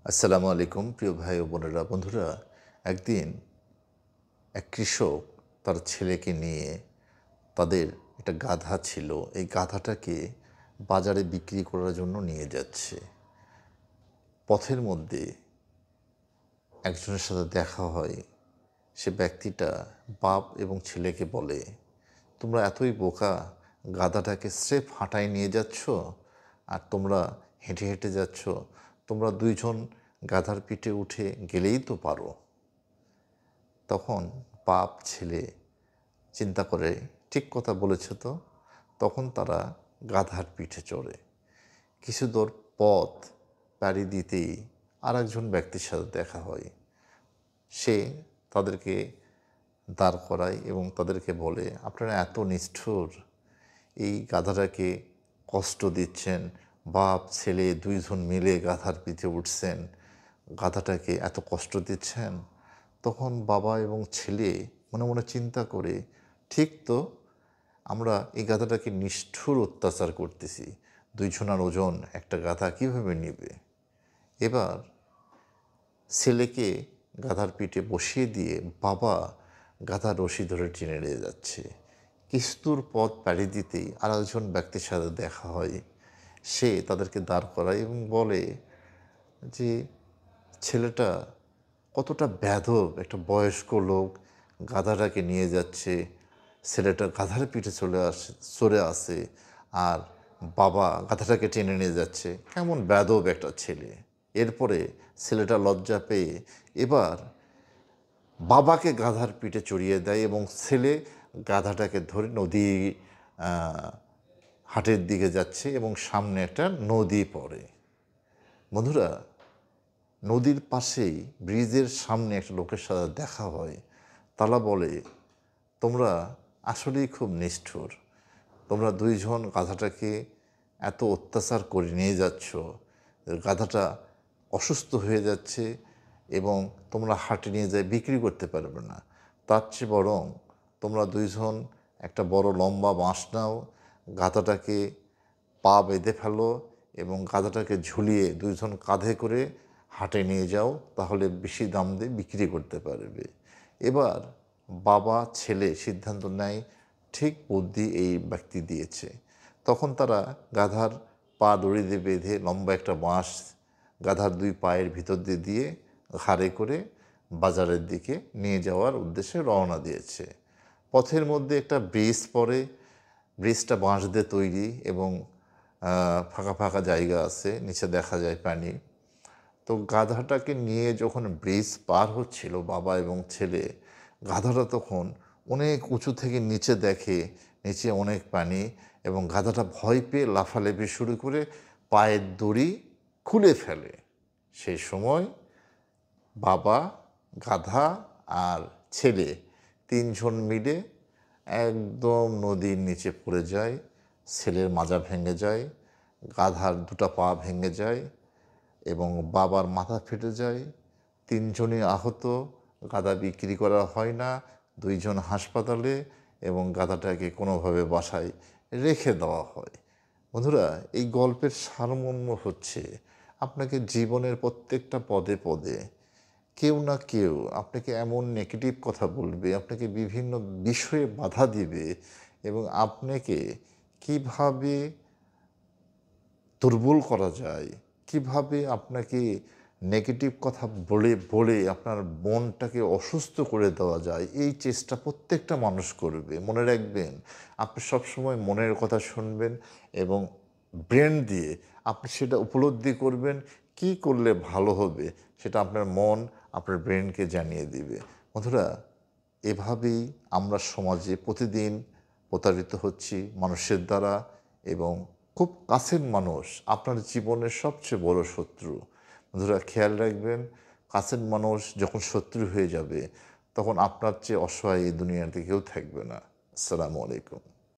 আসসালামু আলাইকুম প্রিয় ভাই ও বোনেরা বন্ধুরা। একদিন এক কৃষক তার ছেলেকে নিয়ে তাদের একটা গাধা ছিল, এই গাধাটাকে বাজারে বিক্রি করার জন্য নিয়ে যাচ্ছে। পথের মধ্যে একজনের সাথে দেখা হয়। সে ব্যক্তিটা বাপ এবং ছেলেকে বলে, তোমরা এতই বোকা, গাধাটাকে স্রেফ হাঁটায় নিয়ে যাচ্ছ আর তোমরা হেঁটে হেঁটে যাচ্ছ। তোমরা দুইজন গাধার পিঠে উঠে গেলেই তো পারো। তখন বাপ ছেলে চিন্তা করে, ঠিক কথা বলেছ তো। তখন তারা গাধার পিঠে চড়ে কিছু দূর পথ পাড়ি দিতেই আর একজন ব্যক্তির সাথে দেখা হয়। সে তাদেরকে দাঁড় করায় এবং তাদেরকে বলে, আপনারা এত নিষ্ঠুর, এই গাধাটাকে কষ্ট দিচ্ছেন, বাপ ছেলে দুইজন মিলে গাধার পিঠে উঠছেন, গাধাটাকে এত কষ্ট দিচ্ছেন। তখন বাবা এবং ছেলে মনে মনে চিন্তা করে, ঠিক তো, আমরা এই গাধাটাকে নিষ্ঠুর অত্যাচার করতেছি, দুইজনার ওজন একটা গাধা কীভাবে নেবে। এবার ছেলেকে গাধার পিঠে বসিয়ে দিয়ে বাবা গাধার রশি ধরে টেনে নিয়ে যাচ্ছে। কিছু দূর পথ পাড়ি দিতেই আর একজন ব্যক্তির সাথে দেখা হয়। সে তাদেরকে দাঁড় করায় এবং বলে যে, ছেলেটা কতটা বেয়াদব, একটা বয়স্ক লোক গাধাটাকে নিয়ে যাচ্ছে, ছেলেটা গাধার পিঠে চড়ে আসে আর বাবা গাধাটাকে টেনে নিয়ে যাচ্ছে, কেমন বেয়াদব একটা ছেলে। এরপরে ছেলেটা লজ্জা পেয়ে এবার বাবাকে গাধার পিঠে চড়িয়ে দেয় এবং ছেলে গাধাটাকে ধরে নদী হাটের দিকে যাচ্ছে এবং সামনে একটা নদী পড়ে। বন্ধুরা, নদীর পাশেই ব্রিজের সামনে একটা লোকের সাথে দেখা হয়। তারা বলে, তোমরা আসলেই খুব নিষ্ঠুর, তোমরা দুইজন গাধাটাকে এত অত্যাচার করে নিয়ে যাচ্ছ, গাধাটা অসুস্থ হয়ে যাচ্ছে এবং তোমরা হাটে নিয়ে যায় বিক্রি করতে পারবে না। তার চেয়ে বরং তোমরা দুইজন একটা বড় লম্বা বাঁশ নাও, গাধাটাকে পা বেঁধে ফেলো এবং গাধাটাকে ঝুলিয়ে দুইজন কাঁধে করে হাটে নিয়ে যাও, তাহলে বেশি দাম দিয়ে বিক্রি করতে পারবে। এবার বাবা ছেলে সিদ্ধান্ত নেয়, ঠিক বুদ্ধি এই ব্যক্তি দিয়েছে। তখন তারা গাধার পা দড়ি দিয়ে বেঁধে লম্বা একটা বাঁশ গাধার দুই পায়ের ভিতর দিয়ে দিয়ে ঘাড়ে করে বাজারের দিকে নিয়ে যাওয়ার উদ্দেশ্যে রওনা দিয়েছে। পথের মধ্যে একটা ব্রিজ পড়ে, ব্রিজটা বাঁশ দিয়ে তৈরি এবং ফাঁকা ফাঁকা জায়গা আছে, নিচে দেখা যায় পানি। তো গাধাটাকে নিয়ে যখন ব্রিজ পার হচ্ছিল বাবা এবং ছেলে, গাধাটা তখন অনেক উঁচু থেকে নিচে দেখে নিচে অনেক পানি এবং গাধাটা ভয় পেয়ে লাফালাফি শুরু করে পায়ের দড়ি খুলে ফেলে। সেই সময় বাবা, গাধা আর ছেলে তিনজন মিলে একদম নদীর নিচে পড়ে যায়। ছেলের মাজা ভেঙে যায়, গাধার দুটো পা ভেঙে যায় এবং বাবার মাথা ফেটে যায়। তিনজনই আহত, গাধা বিক্রি করা হয় না, দুইজন হাসপাতালে এবং গাধাটাকে কোনোভাবে বাসায় রেখে দেওয়া হয়। বন্ধুরা, এই গল্পের সারমর্ম হচ্ছে, আপনাকে জীবনের প্রত্যেকটা পদে পদে কেউ না কেউ আপনাকে এমন নেগেটিভ কথা বলবে, আপনাকে বিভিন্ন বিষয়ে বাধা দিবে এবং আপনাকে কিভাবে দুর্বল করা যায়, কিভাবে আপনাকে নেগেটিভ কথা বলে বলে আপনার মনটাকে অসুস্থ করে দেওয়া যায়, এই চেষ্টা প্রত্যেকটা মানুষ করবে। মনে রাখবেন, আপনি সবসময় মনের কথা শুনবেন এবং ব্রেন দিয়ে আপনি সেটা উপলব্ধি করবেন, কি করলে ভালো হবে সেটা আপনার মন আপনার ব্রেনকে জানিয়ে দিবে। বন্ধুরা, এভাবেই আমরা সমাজে প্রতিদিন প্রতারিত হচ্ছি মানুষের দ্বারা এবং খুব কাছের মানুষ আপনার জীবনের সবচেয়ে বড় শত্রু। বন্ধুরা, খেয়াল রাখবেন, কাছের মানুষ যখন শত্রু হয়ে যাবে তখন আপনার চেয়ে অসহায় এই দুনিয়াতে কেউ থাকবে না। আসসালামু আলাইকুম।